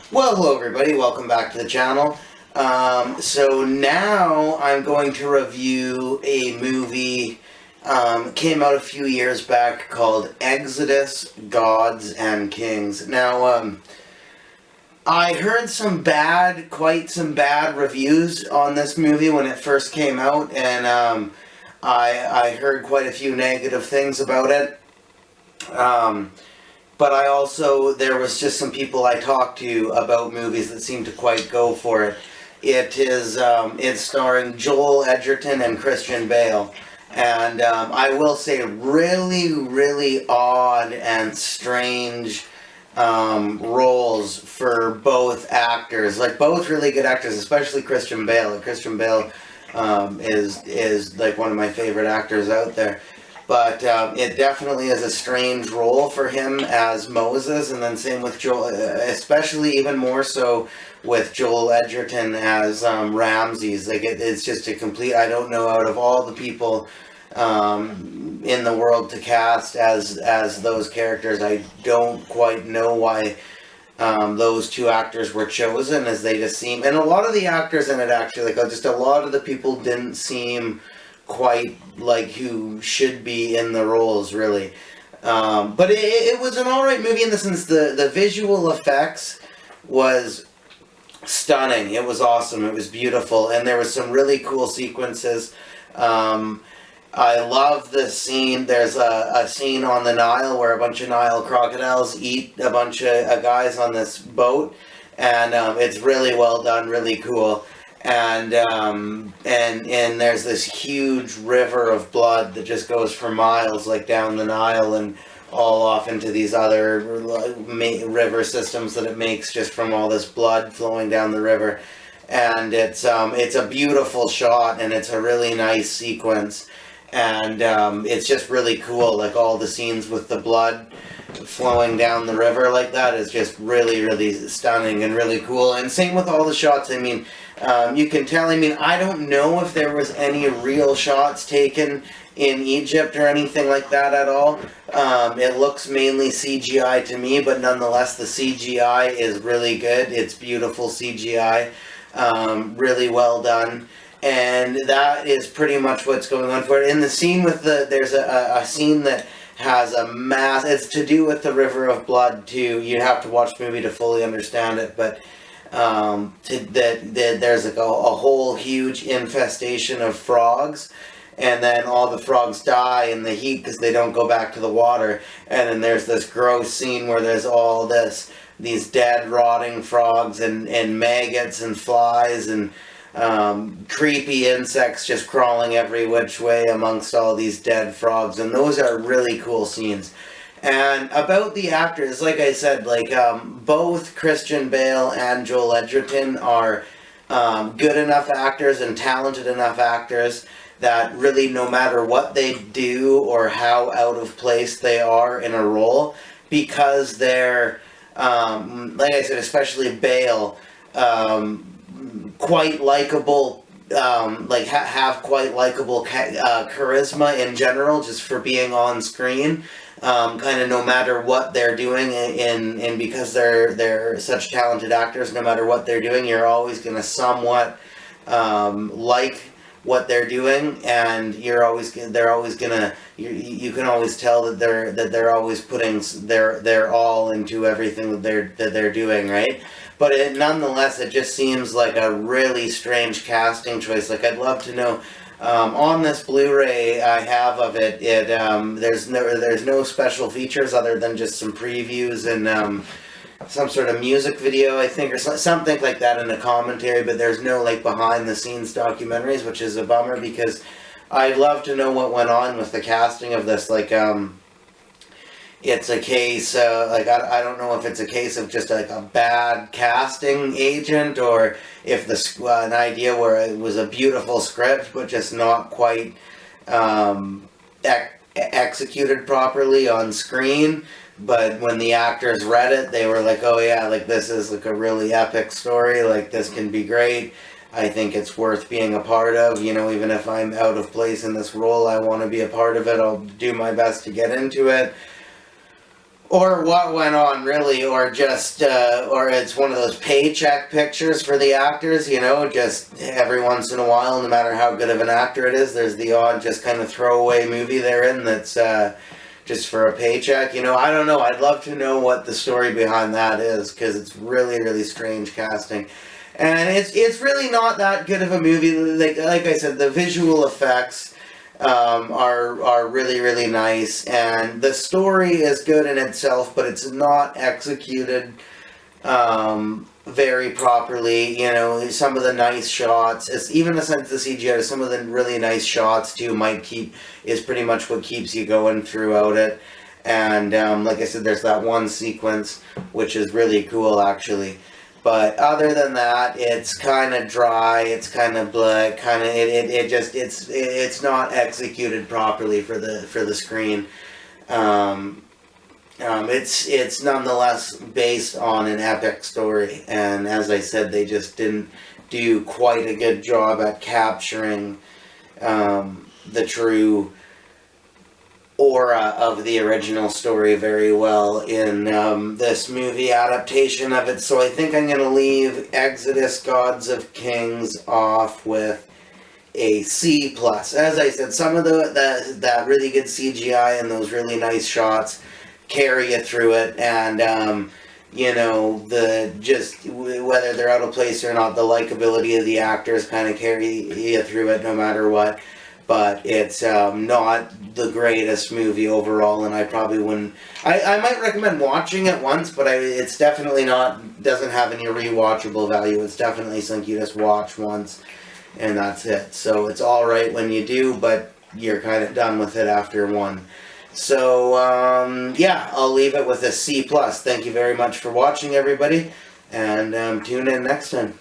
Well, hello everybody, welcome back to the channel. So now I'm going to review a movie, came out a few years back called Exodus, Gods and Kings. Now, I heard quite some bad reviews on this movie when it first came out, and I heard quite a few negative things about it. But there was just some people I talked to about movies that seemed to quite go for it. It's starring Joel Edgerton and Christian Bale. And I will say really, really odd and strange roles for both actors. Like, both really good actors, especially Christian Bale. Like, Christian Bale is like one of my favorite actors out there. But it definitely is a strange role for him as Moses, and then same with Joel, especially even more so with Joel Edgerton as Ramses. Like, it's just a complete, I don't know, out of all the people in the world to cast as those characters, I don't quite know why those two actors were chosen, as they just seem, and a lot of the actors in it actually, like, just a lot of the people didn't seem quite like who should be in the roles, really. But it was an alright movie in the sense the visual effects was stunning. It was awesome. It was beautiful. And there was some really cool sequences. I love the scene. There's a scene on the Nile where a bunch of Nile crocodiles eat a bunch of guys on this boat. And it's really well done, really cool. And there's this huge river of blood that just goes for miles, like down the Nile and all off into these other river systems that it makes just from all this blood flowing down the river. And it's a beautiful shot, and it's a really nice sequence, and it's just really cool. Like, all the scenes with the blood flowing down the river like that is just really, really stunning and really cool. And same with all the shots. I mean, you can tell, I don't know if there was any real shots taken in Egypt or anything like that at all. It looks mainly CGI to me, but nonetheless the CGI is really good. It's beautiful CGI, really well done. And that is pretty much what's going on for it. In the scene with there's a scene that has it's to do with the river of blood too. You have to watch the movie to fully understand it, but there's like a whole huge infestation of frogs, and then all the frogs die in the heat because they don't go back to the water. And then there's this gross scene where there's all these dead, rotting frogs and maggots and flies and creepy insects just crawling every which way amongst all these dead frogs, and those are really cool scenes. And about the actors, like I said, like, both Christian Bale and Joel Edgerton are good enough actors and talented enough actors that really, no matter what they do or how out of place they are in a role, because they're, like I said, especially Bale, quite likable, have quite likable charisma in general, just for being on screen. Kind of no matter what they're doing, and because they're such talented actors, no matter what they're doing, you're always going to somewhat like what they're doing, and they're always gonna, you can always tell that they're always putting their all into everything that they're doing, right? But nonetheless, it just seems like a really strange casting choice. Like, I'd love to know, on this Blu-ray I have of it, there's no special features other than just some previews and some sort of music video, I think, or something like that in the commentary, but there's no, like, behind-the-scenes documentaries, which is a bummer, because I'd love to know what went on with the casting of this. Like, it's a case, like, I don't know if it's a case of just, like, a bad casting agent, or if an idea where it was a beautiful script, but just not quite executed properly on screen. But when the actors read it, they were like, oh yeah, like, this is like a really epic story, like, this can be great. I think it's worth being a part of, even if I'm out of place in this role, I want to be a part of it, I'll do my best to get into it. or what went on really, or just, or it's one of those paycheck pictures for the actors, you know, just every once in a while, no matter how good of an actor it is, there's the odd just kind of throwaway movie they're in that's just for a paycheck, you know. I don't know, I'd love to know what the story behind that is, because it's really, really strange casting. And it's really not that good of a movie. Like I said, the visual effects are really, really nice, and the story is good in itself, but it's not executed very properly. You know, some of the nice shots, it's even a sense of CGI, some of the really nice shots too is pretty much what keeps you going throughout it. And like I said, there's that one sequence which is really cool actually. But other than that, it's kind of dry. It's kind of blah. Kind of it's not executed properly for the screen. It's nonetheless based on an epic story, and as I said, they just didn't do quite a good job at capturing the true aura of the original story very well in this movie adaptation of it. So I think I'm going to leave Exodus Gods of Kings off with a C+. As I said, some of that really good CGI and those really nice shots carry you through it, and you know, whether they're out of place or not, the likability of the actors kind of carry you through it no matter what. But it's not the greatest movie overall, and I probably wouldn't. I might recommend watching it once, but it's definitely doesn't have any rewatchable value. It's definitely something you just watch once, and that's it. So it's alright when you do, but you're kind of done with it after one. So, yeah, I'll leave it with a C+. Thank you very much for watching, everybody, and tune in next time.